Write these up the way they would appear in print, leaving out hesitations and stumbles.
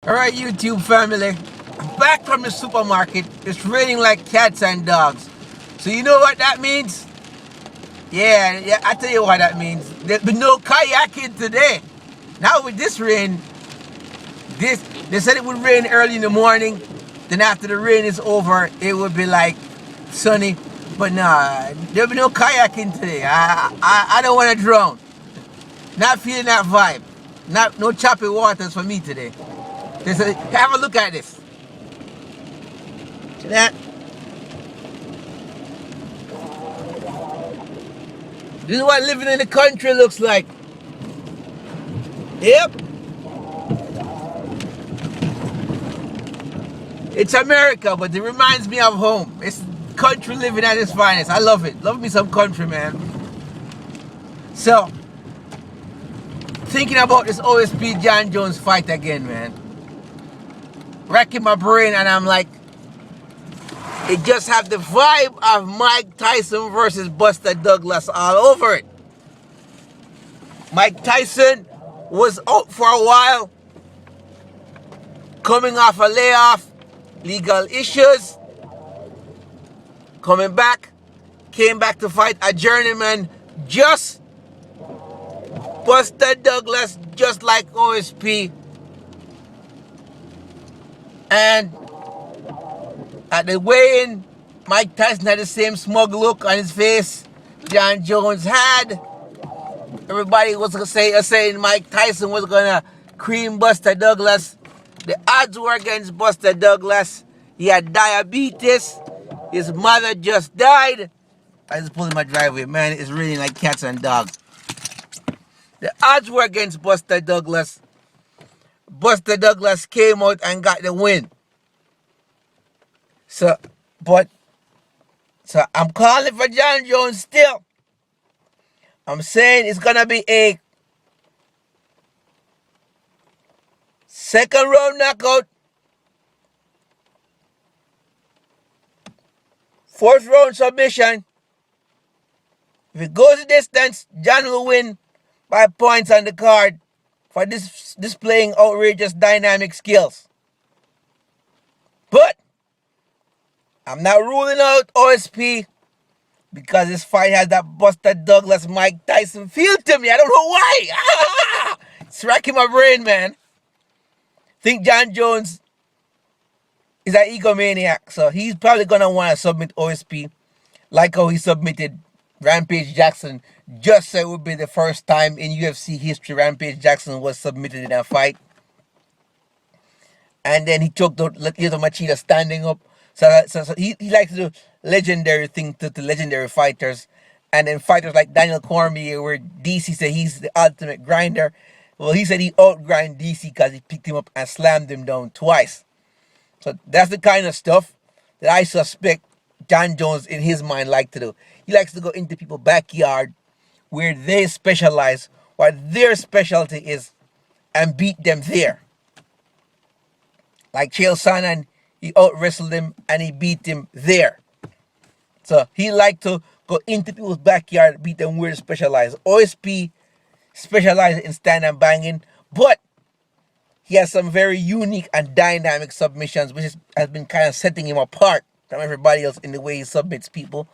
Alright, YouTube family, I'm back from the supermarket. It's raining like cats and dogs. So you know what that means? Yeah, I tell you what that means. There'll be no kayaking today. Now with this rain, they said it would rain early in the morning. Then after the rain is over, it would be like sunny. But nah, there'll be no kayaking today. I don't want to drown. Not feeling that vibe. No choppy waters for me today. Have a look at this. See that? This is what living in the country looks like. Yep. It's America, but it reminds me of home. It's country living at its finest. I love it. Love me some country, man. So, thinking about this OSP John Jones fight again, man. Racking my brain, and I'm like, it just have the vibe of Mike Tyson versus Buster Douglas all over it. Mike Tyson was out for a while, coming off a layoff, legal issues, coming back, came back to fight a journeyman, just Buster Douglas, just like OSP. And at the weigh-in, Mike Tyson had the same smug look on his face John Jones had. Everybody was saying Mike Tyson was gonna cream Buster Douglas. The odds were against Buster Douglas. He had diabetes. His mother just died. I just pulled in my driveway. Man, it's raining like cats and dogs. The odds were against Buster Douglas. Buster Douglas came out and got the win. So I'm calling for John Jones still. I'm saying it's gonna be a second round knockout, fourth round submission. If it goes the distance, John will win by points on the card for displaying outrageous dynamic skills. But I'm not ruling out OSP because this fight has that Buster Douglas Mike Tyson feel to me. I don't know why. It's racking my brain, man. Think John Jones is an egomaniac, so he's probably gonna want to submit OSP like how he submitted Rampage Jackson, just so it would be the first time in UFC history Rampage Jackson was submitted in a fight. And then he took the little Machida standing up. So he likes to do legendary things to legendary fighters. And then fighters like Daniel Cormier, where DC said he's the ultimate grinder. Well, he said he outgrind DC because he picked him up and slammed him down twice. So that's the kind of stuff that I suspect John Jones in his mind like to do. He likes to go into people's backyard where they specialize, what their specialty is, and beat them there. Like Chael Sonnen, he out-wrestled him and he beat him there. So he liked to go into people's backyard, beat them where they specialize. OSP specializes in stand and banging, but he has some very unique and dynamic submissions, which has been kind of setting him apart from everybody else in the way he submits people.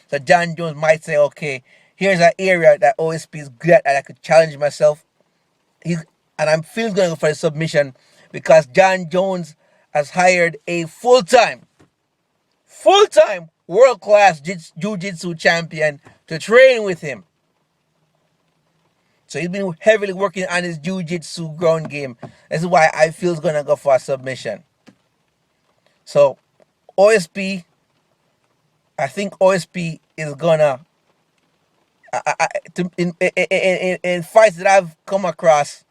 So John Jones might say, okay, here's an area that OSP is good at and I could challenge myself. And I'm feeling going to go for the submission because John Jones has hired a full-time, world-class jiu-jitsu champion to train with him. So he's been heavily working on his jiu-jitsu ground game. This is why I feel he's going to go for a submission. So OSP, I think OSP is going to, in fights that I've come across,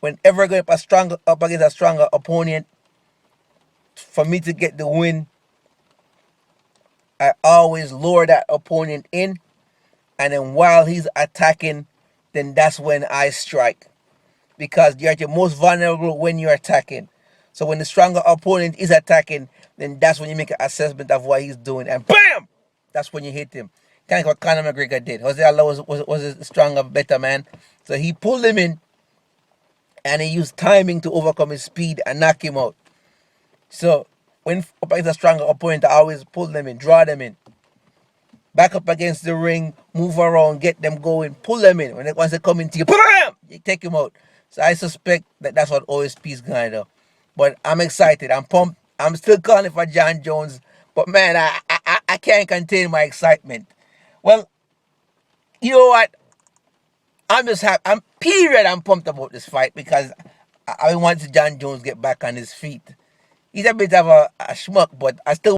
whenever I go up against a stronger opponent, for me to get the win, I always lure that opponent in. And then while he's attacking, then that's when I strike. Because you're at your most vulnerable when you're attacking. So when the stronger opponent is attacking, then that's when you make an assessment of what he's doing. And BAM! That's when you hit him. Kind of what Conor McGregor did. Jose Aldo was a stronger, better man. So he pulled him in. and he used timing to overcome his speed and knock him out. So when up against a stronger opponent, I always pull them in, draw them in, back up against the ring, move around, get them going, pull them in. Once they come into you, bam, you take him out. So I suspect that that's what OSP is gonna do. But I'm excited. I'm pumped. I'm still calling for John Jones. But man, I can't contain my excitement. Well, you know what? I'm just happy. I'm pumped about this fight because I want to John Jones get back on his feet. He's a bit of a schmuck, but I still